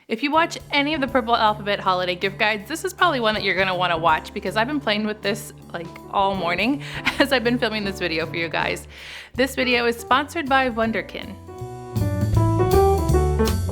If you watch any of the Purple Alphabet holiday gift guides, this is probably one that you're gonna wanna watch because I've been playing with this like all morning as I've been filming this video for you guys. This video is sponsored by Wunderkind.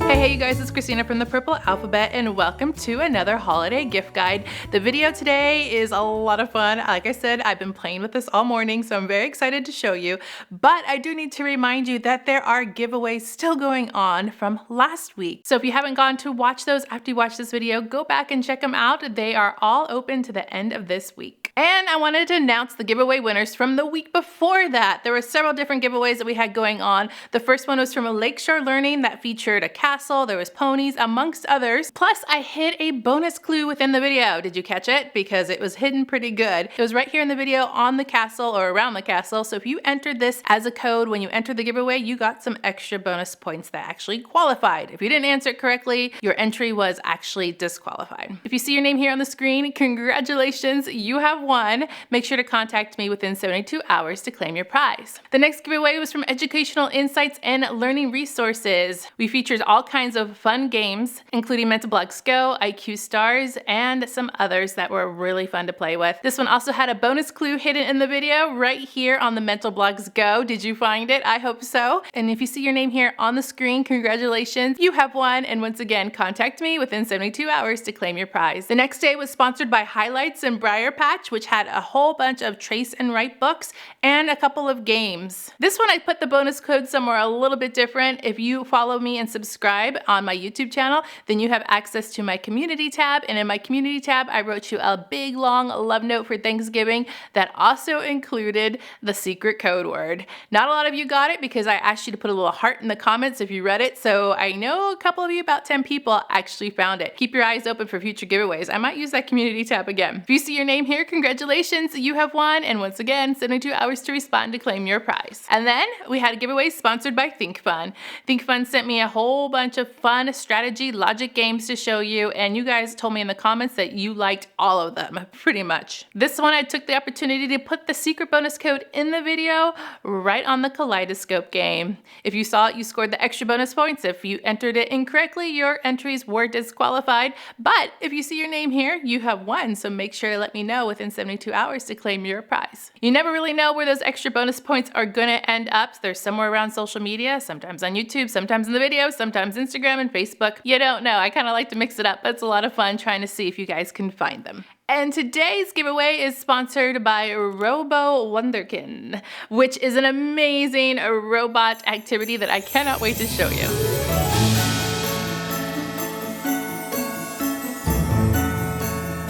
Hey you guys, it's Christina from the Purple Alphabet and welcome to another holiday gift guide. The video today is a lot of fun. Like I said, I've been playing with this all morning, so I'm very excited to show you. But I do need to remind you that there are giveaways still going on from last week. So if you haven't gone to watch those after you watch this video, go back and check them out. They are all open to the end of this week. And I wanted to announce the giveaway winners from the week before that. There were several different giveaways that we had going on. The first one was from a Lakeshore Learning that featured a castle, there was ponies, amongst others. Plus, I hid a bonus clue within the video. Did you catch it? Because it was hidden pretty good. It was right here in the video on the castle or around the castle. So if you entered this as a code when you entered the giveaway, you got some extra bonus points that actually qualified. If you didn't answer it correctly, your entry was actually disqualified. If you see your name here on the screen, congratulations, you have won. Make sure to contact me within 72 hours to claim your prize. The next giveaway was from Educational Insights and Learning Resources. We featured all kinds of fun games, including Mental Blocks Go, IQ Stars, and some others that were really fun to play with. This one also had a bonus clue hidden in the video right here on the Mental Blocks Go. Did you find it? I hope so. And if you see your name here on the screen, congratulations, you have won. And once again, contact me within 72 hours to claim your prize. The next day was sponsored by Highlights and Briar Patch, which had a whole bunch of trace and write books and a couple of games. This one I put the bonus code somewhere a little bit different. If you follow me and subscribe on my YouTube channel, then you have access to my community tab. And in my community tab, I wrote you a big long love note for Thanksgiving that also included the secret code word. Not a lot of you got it because I asked you to put a little heart in the comments if you read it. So I know a couple of you, about 10 people, actually found it. Keep your eyes open for future giveaways. I might use that community tab again. If you see your name here, congratulations, you have won. And once again, 72 hours to respond to claim your prize. And then we had a giveaway sponsored by ThinkFun. ThinkFun sent me a whole bunch of fun strategy logic games to show you, and you guys told me in the comments that you liked all of them, pretty much. This one I took the opportunity to put the secret bonus code in the video right on the kaleidoscope game. If you saw it, you scored the extra bonus points. If you entered it incorrectly, your entries were disqualified. But if you see your name here, you have won, so make sure to let me know within 72 hours to claim your prize. You never really know where those extra bonus points are gonna end up. They're somewhere around social media, sometimes on YouTube, sometimes in the video, sometimes Instagram and Facebook. You don't know. I kind of like to mix it up. That's a lot of fun trying to see if you guys can find them. And today's giveaway is sponsored by Robo Wunderkind, which is an amazing robot activity that I cannot wait to show you.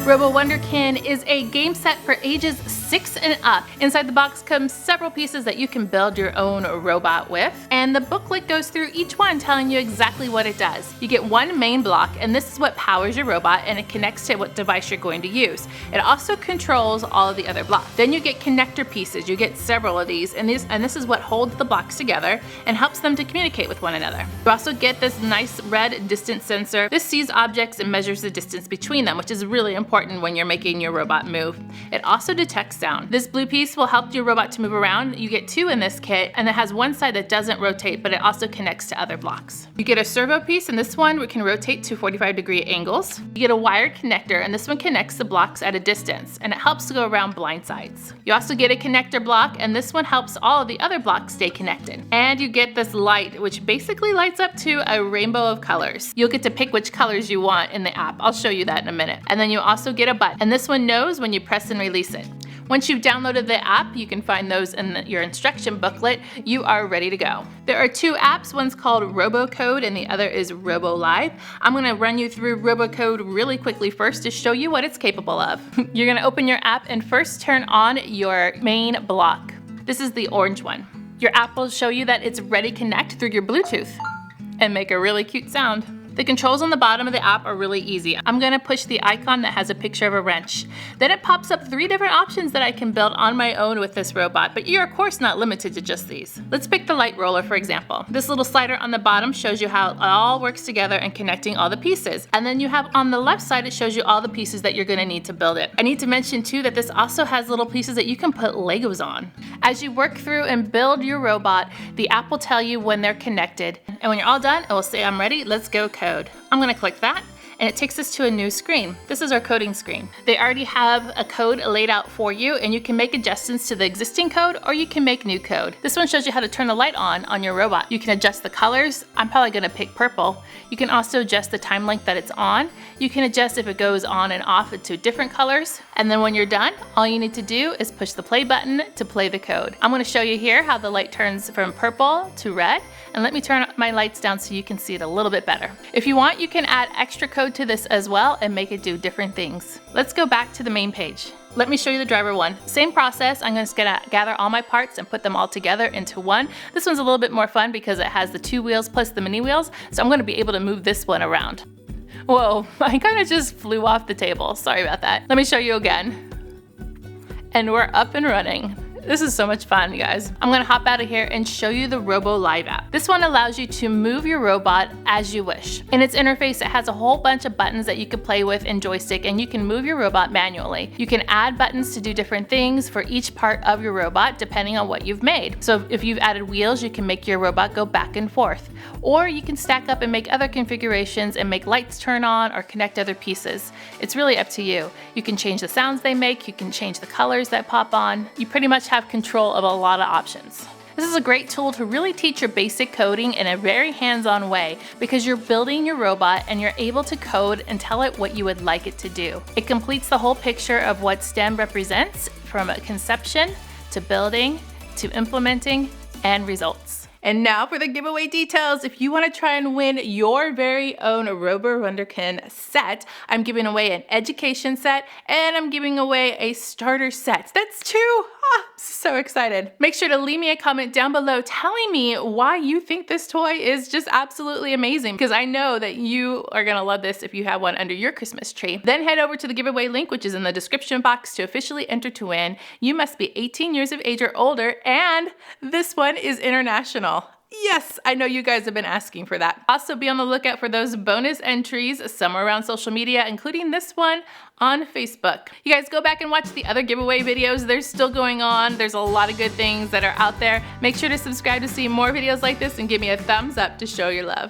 Robo Wunderkind is a game set for ages 6 and up. Inside the box comes several pieces that you can build your own robot with, and the booklet goes through each one telling you exactly what it does. You get one main block, and this is what powers your robot, and it connects to what device you're going to use. It also controls all of the other blocks. Then you get connector pieces. You get several of these, and this is what holds the blocks together and helps them to communicate with one another. You also get this nice red distance sensor. This sees objects and measures the distance between them, which is really important when you're making your robot move. It also detects sound. This blue piece will help your robot to move around. You get two in this kit, and it has one side that doesn't rotate, but it also connects to other blocks. You get a servo piece, and this one can rotate to 45-degree angles. You get a wired connector, and this one connects the blocks at a distance, and it helps to go around blind sides. You also get a connector block, and this one helps all of the other blocks stay connected. And you get this light, which basically lights up to a rainbow of colors. You'll get to pick which colors you want in the app. I'll show you that in a minute. And then you also get a button, and this one knows when you press and release it. Once you've downloaded the app, you can find those in your instruction booklet. You are ready to go. There are two apps. One's called Robo Code and the other is Robo Live. I'm gonna run you through Robo Code really quickly first to show you what it's capable of. You're gonna open your app and first turn on your main block. This is the orange one. Your app will show you that it's ready to connect through your Bluetooth and make a really cute sound. The controls on the bottom of the app are really easy. I'm gonna push the icon that has a picture of a wrench. Then it pops up 3 different options that I can build on my own with this robot, but you're of course not limited to just these. Let's pick the light roller for example. This little slider on the bottom shows you how it all works together and connecting all the pieces. And then you have on the left side, it shows you all the pieces that you're gonna need to build it. I need to mention too that this also has little pieces that you can put Legos on. As you work through and build your robot, the app will tell you when they're connected. And when you're all done, it will say, I'm ready, let's go code. code. I'm gonna click that, and it takes us to a new screen. This is our coding screen. They already have a code laid out for you, and you can make adjustments to the existing code, or you can make new code. This one shows you how to turn the light on your robot. You can adjust the colors. I'm probably gonna pick purple. You can also adjust the time length that it's on. You can adjust if it goes on and off to different colors. And then when you're done, all you need to do is push the play button to play the code. I'm gonna show you here how the light turns from purple to red. And let me turn my lights down so you can see it a little bit better. If you want, you can add extra code to this as well and make it do different things. Let's go back to the main page. Let me show you the driver one. Same process. I'm just gonna gather all my parts and put them all together into one. This one's a little bit more fun because it has the 2 wheels plus the mini wheels, so I'm gonna be able to move this one around. Whoa, I kind of just flew off the table. Sorry about that. Let me show you again. And we're up and running. This is so much fun, you guys. I'm gonna hop out of here and show you the Robo Live app. This one allows you to move your robot as you wish. In its interface, it has a whole bunch of buttons that you can play with and joystick, and you can move your robot manually. You can add buttons to do different things for each part of your robot, depending on what you've made. So if you've added wheels, you can make your robot go back and forth. Or you can stack up and make other configurations and make lights turn on or connect other pieces. It's really up to you. You can change the sounds they make, you can change the colors that pop on. You pretty much have control of a lot of options. This is a great tool to really teach your basic coding in a very hands-on way because you're building your robot and you're able to code and tell it what you would like it to do. It completes the whole picture of what STEM represents, from conception to building to implementing and results. And now for the giveaway details. If you want to try and win your very own Robo Wunderkind set, I'm giving away an education set and I'm giving away a starter set. That's 2. So excited. Make sure to leave me a comment down below telling me why you think this toy is just absolutely amazing, because I know that you are gonna love this if you have one under your Christmas tree. Then head over to the giveaway link, which is in the description box, to officially enter to win. You must be 18 years of age or older, and this one is international. Yes, I know you guys have been asking for that. Also be on the lookout for those bonus entries somewhere around social media, including this one on Facebook. You guys go back and watch the other giveaway videos. They're still going on. There's a lot of good things that are out there. Make sure to subscribe to see more videos like this and give me a thumbs up to show your love.